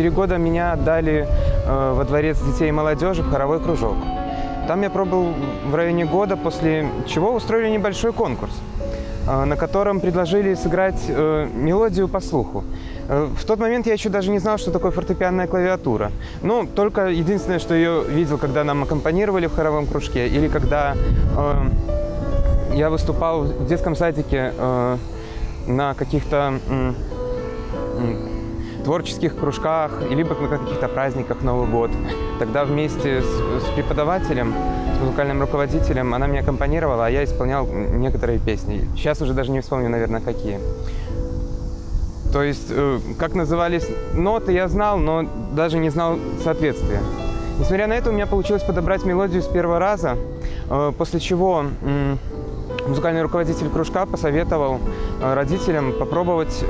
4 года меня отдали во Дворец детей и молодежи в хоровой кружок. Там я пробыл в районе года, после чего устроили небольшой конкурс, на котором предложили сыграть мелодию по слуху. В тот момент я еще даже не знал, что такое фортепианная клавиатура. Ну, только единственное, что ее видел, когда нам аккомпанировали в хоровом кружке, или когда я выступал в детском садике на каких-то творческих кружках, либо на каких-то праздниках Новый год. Тогда вместе с преподавателем, с музыкальным руководителем она меня аккомпанировала, а я исполнял некоторые песни. Сейчас уже даже не вспомню, наверное, какие. То есть, как назывались ноты, я знал, но даже не знал соответствия. Несмотря на это, у меня получилось подобрать мелодию с первого раза, после чего музыкальный руководитель кружка посоветовал родителям попробовать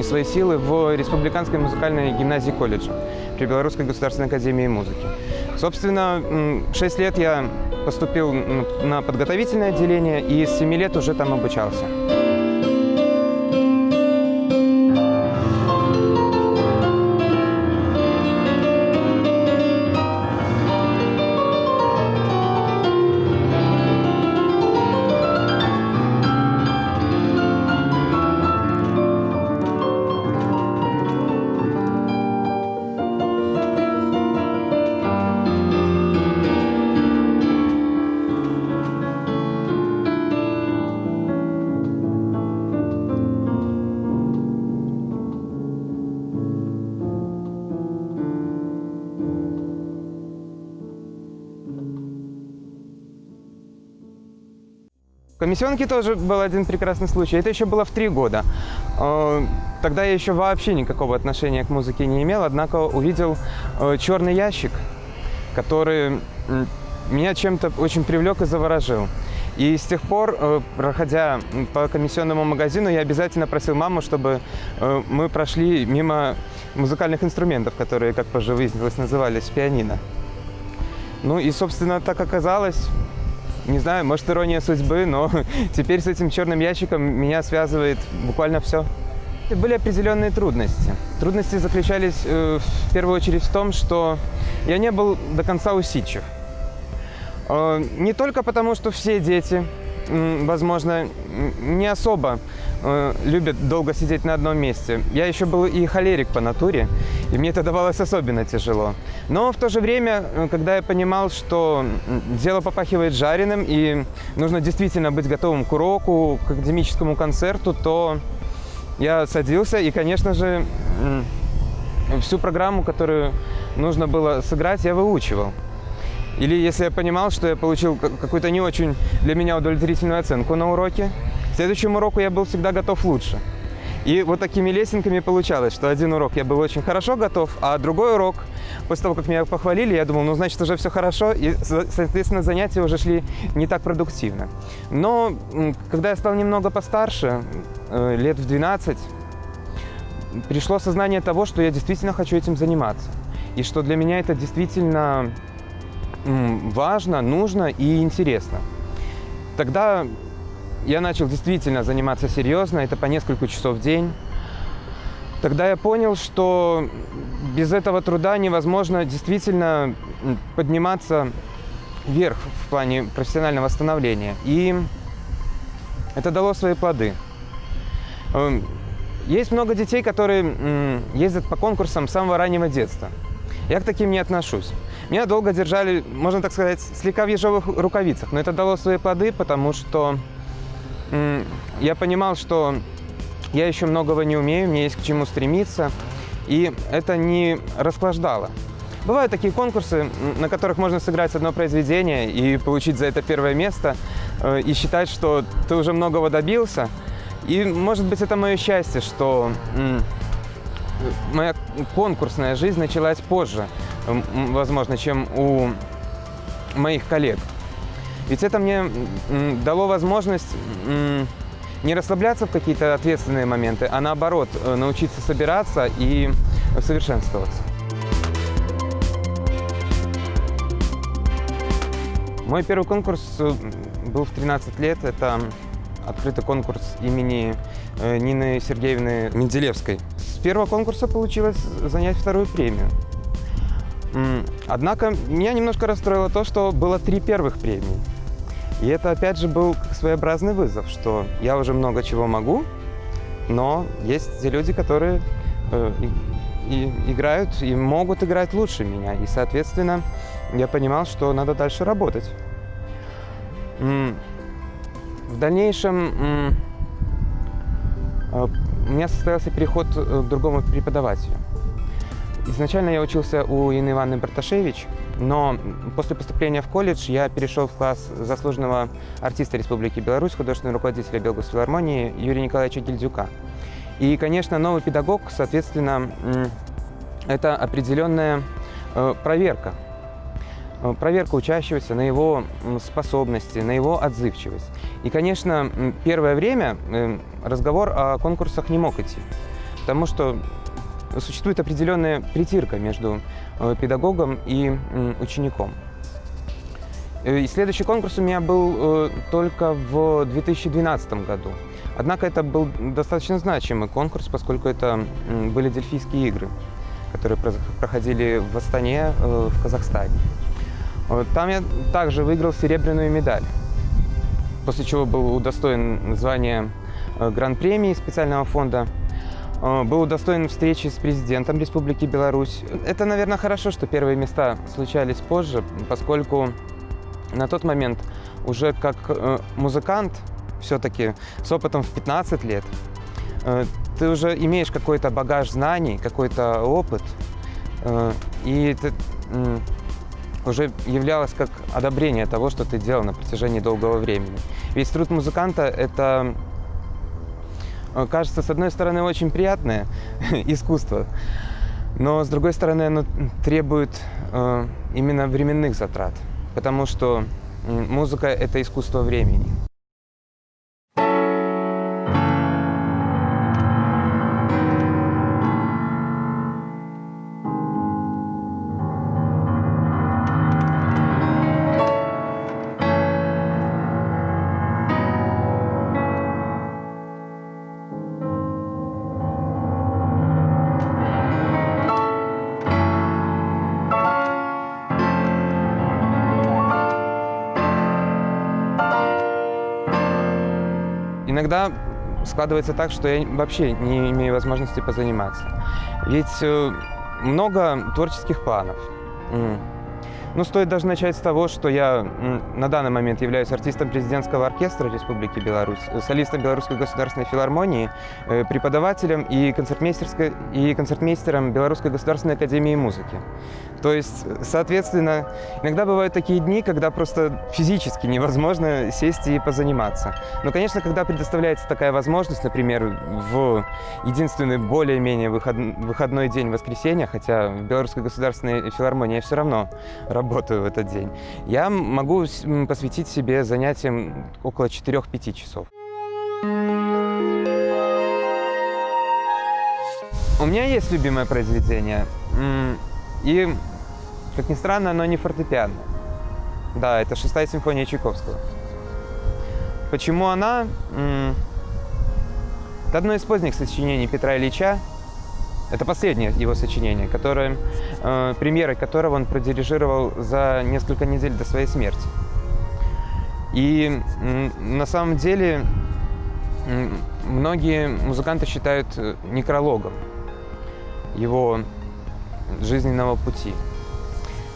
свои силы в Республиканской музыкальной гимназии колледжа при Белорусской государственной академии музыки. Собственно, 6 лет я поступил на подготовительное отделение и с 7 лет уже там обучался. В комиссионке тоже был один прекрасный случай. Это еще было в 3 года. Тогда я еще вообще никакого отношения к музыке не имел, однако увидел черный ящик, который меня чем-то очень привлек и заворожил. И с тех пор, проходя по комиссионному магазину, я обязательно просил маму, чтобы мы прошли мимо музыкальных инструментов, которые, как позже выяснилось, назывались пианино. Ну и, собственно, так оказалось. Не знаю, может, ирония судьбы, но теперь с этим черным ящиком меня связывает буквально все. Были определенные трудности. Трудности заключались в первую очередь в том, что я не был до конца усидчив. Не только потому, что все дети, возможно, не особо любят долго сидеть на одном месте. Я еще был и холерик по натуре, и мне это давалось особенно тяжело. Но в то же время, когда я понимал, что дело попахивает жареным, и нужно действительно быть готовым к уроку, к академическому концерту, то я садился и, конечно же, всю программу, которую нужно было сыграть, я выучивал. Или если я понимал, что я получил какую-то не очень для меня удовлетворительную оценку на уроке, к следующему уроку я был всегда готов лучше. И вот такими лесенками получалось, что один урок я был очень хорошо готов, а другой урок, после того, как меня похвалили, я думал, ну, значит, уже все хорошо, и, соответственно, занятия уже шли не так продуктивно. Но когда я стал немного постарше, лет в 12, пришло сознание того, что я действительно хочу этим заниматься. И что для меня это действительно важно, нужно и интересно. Тогда я начал действительно заниматься серьезно, это по несколько часов в день. Тогда я понял, что без этого труда невозможно действительно подниматься вверх в плане профессионального становления. И это дало свои плоды. Есть много детей, которые ездят по конкурсам с самого раннего детства. Я к таким не отношусь. Меня долго держали, можно так сказать, слегка в ежовых рукавицах, но это дало свои плоды, потому что я понимал, что я еще многого не умею, мне есть к чему стремиться, и это не расхлаждало. Бывают такие конкурсы, на которых можно сыграть одно произведение и получить за это первое место, и считать, что ты уже многого добился. И, может быть, это мое счастье, что моя конкурсная жизнь началась позже, возможно, чем у моих коллег. Ведь это мне дало возможность не расслабляться в какие-то ответственные моменты, а наоборот, научиться собираться и совершенствоваться. Мой первый конкурс был в 13 лет. Это открытый конкурс имени Нины Сергеевны Менделевской. С первого конкурса получилось занять вторую премию. Однако меня немножко расстроило то, что было 3 первых премии. И это опять же был своеобразный вызов, что я уже много чего могу, но есть те люди, которые играют и могут играть лучше меня. И, соответственно, я понимал, что надо дальше работать. В дальнейшем у меня состоялся переход к другому преподавателю. Изначально я учился у Инны Ивановны Барташевич, но после поступления в колледж я перешел в класс заслуженного артиста Республики Беларусь, художественного руководителя Белгосфилармонии Юрия Николаевича Гильдюка. И, конечно, новый педагог, соответственно, это определенная проверка. Проверка учащегося на его способности, на его отзывчивость. И, конечно, первое время разговор о конкурсах не мог идти, потому что существует определенная притирка между педагогом и учеником. И следующий конкурс у меня был только в 2012 году. Однако это был достаточно значимый конкурс, поскольку это были Дельфийские игры, которые проходили в Астане, в Казахстане. Там я также выиграл серебряную медаль, после чего был удостоен звания гран-премии специального фонда, был удостоен встречи с президентом Республики Беларусь. Это, наверное, хорошо, что первые места случались позже, поскольку на тот момент уже как музыкант, все-таки с опытом в 15 лет, ты уже имеешь какой-то багаж знаний, какой-то опыт, и это уже являлось как одобрение того, что ты делал на протяжении долгого времени. Весь труд музыканта – это, кажется, с одной стороны, очень приятное искусство, но с другой стороны, оно требует именно временных затрат, потому что музыка – это искусство времени. Иногда складывается так, что я вообще не имею возможности позаниматься. Ведь много творческих планов. Ну, стоит даже начать с того, что я на данный момент являюсь артистом президентского оркестра Республики Беларусь, солистом Белорусской государственной филармонии, преподавателем и концертмейстером Белорусской государственной академии музыки. То есть, соответственно, иногда бывают такие дни, когда просто физически невозможно сесть и позаниматься. Но, конечно, когда предоставляется такая возможность, например, в единственный более-менее выходной день воскресенья, хотя в Белорусской государственной филармонии я все равно работаю в этот день, я могу посвятить себе занятиям около 4-5 часов. У меня есть любимое произведение, и, как ни странно, оно не фортепианное. Да, это 6-я симфония Чайковского. Почему она? Это одно из поздних сочинений Петра Ильича. Это последнее его сочинение, премьерой которого он продирижировал за несколько недель до своей смерти. И на самом деле многие музыканты считают некрологом его жизненного пути.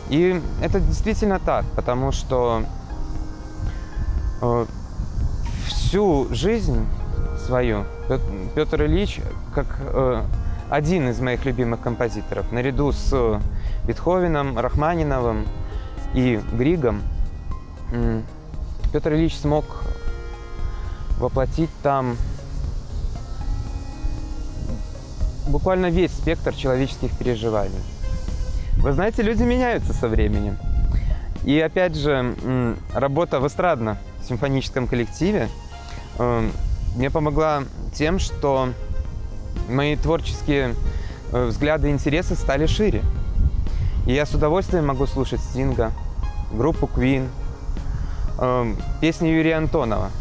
И это действительно так, потому что всю жизнь свою Петр Ильич, как один из моих любимых композиторов, наряду с Бетховеном, Рахманиновым и Григом, Петр Ильич смог воплотить там буквально весь спектр человеческих переживаний. Вы знаете, люди меняются со временем. И опять же, работа в эстрадно-симфоническом коллективе мне помогла тем, что мои творческие взгляды и интересы стали шире. И я с удовольствием могу слушать Стинга, группу Queen, песни Юрия Антонова.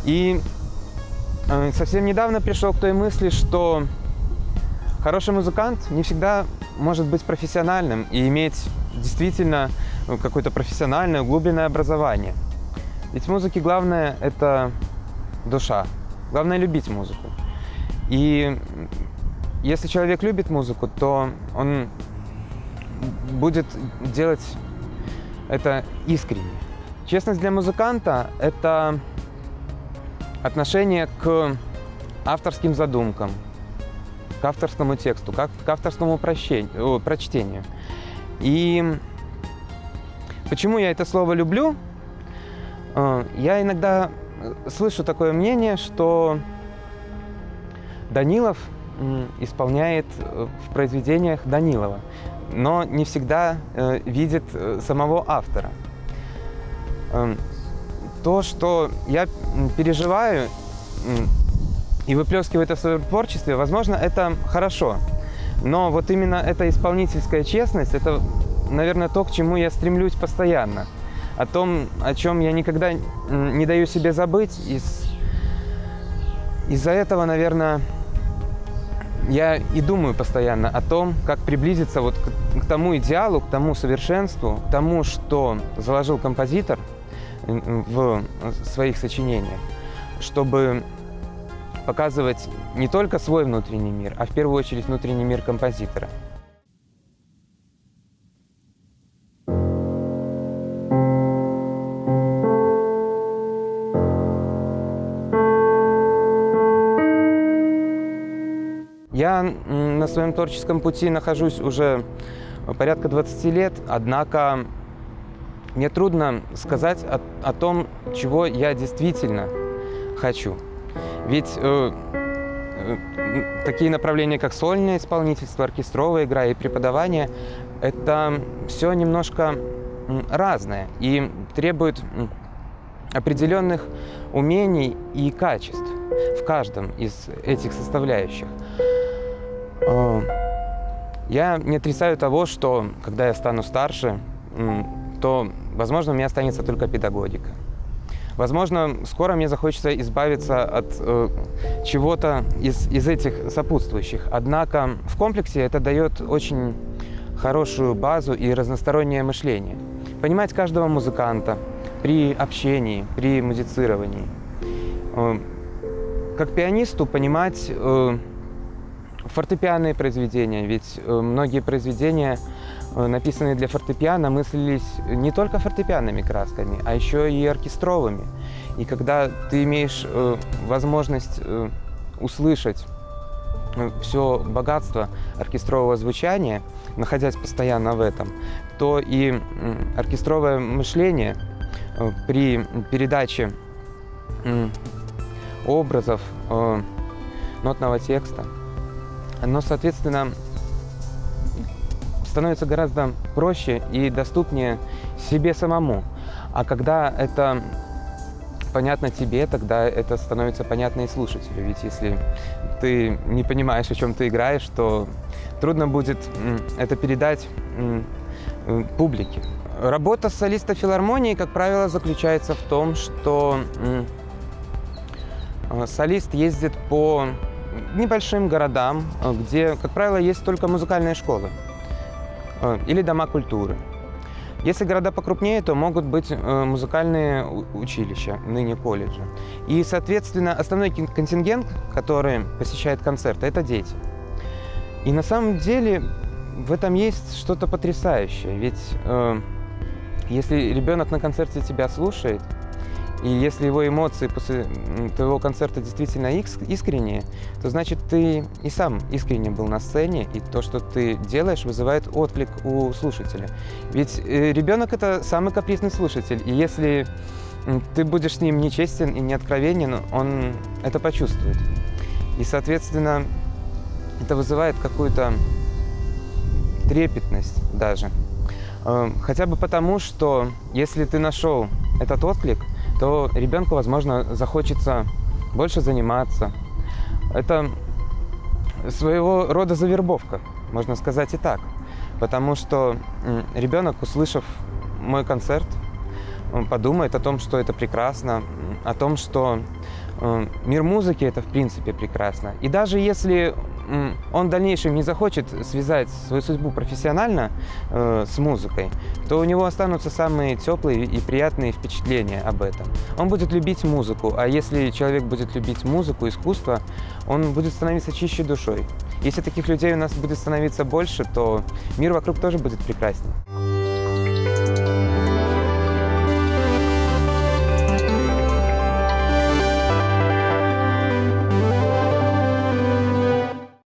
И совсем недавно пришел к той мысли, что Хороший музыкант не всегда может быть профессиональным и иметь действительно какое-то профессиональное, углубленное образование. Ведь в музыке главное – это душа. Главное – любить музыку. И если человек любит музыку, то он будет делать это искренне. Честность для музыканта – это отношение к авторским задумкам, к авторскому тексту, к авторскому прочтению. И почему я это слово люблю? Я иногда слышу такое мнение, что Данилов исполняет в произведениях Данилова, но не всегда видит самого автора. То, что я переживаю и выплескиваю это в своем творчестве, возможно, это хорошо. Но вот именно эта исполнительская честность, это, наверное, то, к чему я стремлюсь постоянно. О том, о чем я никогда не даю себе забыть. Из-за этого, наверное, я и думаю постоянно о том, как приблизиться вот к тому идеалу, к тому совершенству, к тому, что заложил композитор в своих сочинениях, чтобы показывать не только свой внутренний мир, а в первую очередь внутренний мир композитора. Я на своем творческом пути нахожусь уже порядка 20 лет, однако мне трудно сказать о том, чего я действительно хочу. Ведь такие направления, как сольное исполнительство, оркестровая игра и преподавание, это все немножко разное и требует определенных умений и качеств в каждом из этих составляющих. Я не отрицаю того, что когда я стану старше, то, возможно, у меня останется только педагогика. Возможно, скоро мне захочется избавиться от чего-то из этих сопутствующих. Однако в комплексе это дает очень хорошую базу и разностороннее мышление. Понимать каждого музыканта при общении, при музицировании. Как пианисту понимать фортепианные произведения, ведь многие произведения, написанные для фортепиано, мыслились не только фортепианными красками, а еще и оркестровыми. И когда ты имеешь возможность услышать все богатство оркестрового звучания, находясь постоянно в этом, то и оркестровое мышление при передаче образов, нотного текста, оно, соответственно, становится гораздо проще и доступнее себе самому. А когда это понятно тебе, тогда это становится понятно и слушателю. Ведь если ты не понимаешь, о чем ты играешь, то трудно будет это передать публике. Работа солиста филармонии, как правило, заключается в том, что солист ездит по небольшим городам, где, как правило, есть только музыкальные школы или дома культуры. Если города покрупнее, то могут быть музыкальные училища, ныне колледжи. И, соответственно, основной контингент, который посещает концерты, это дети. И на самом деле в этом есть что-то потрясающее. Ведь если ребенок на концерте тебя слушает, и если его эмоции после твоего концерта действительно искренние, то значит ты и сам искренне был на сцене, и то, что ты делаешь, вызывает отклик у слушателя. Ведь ребенок – это самый капризный слушатель, и если ты будешь с ним нечестен и неоткровенен, он это почувствует. И, соответственно, это вызывает какую-то трепетность даже. Хотя бы потому, что если ты нашел этот отклик, то ребенку, возможно, захочется больше заниматься. Это своего рода завербовка, можно сказать и так. Потому что ребенок, услышав мой концерт, подумает о том, что это прекрасно, о том, что мир музыки — это в принципе прекрасно. И даже если он в дальнейшем не захочет связать свою судьбу профессионально с музыкой, то у него останутся самые теплые и приятные впечатления об этом. Он будет любить музыку, а если человек будет любить музыку, искусство, он будет становиться чище душой. Если таких людей у нас будет становиться больше, то мир вокруг тоже будет прекраснее.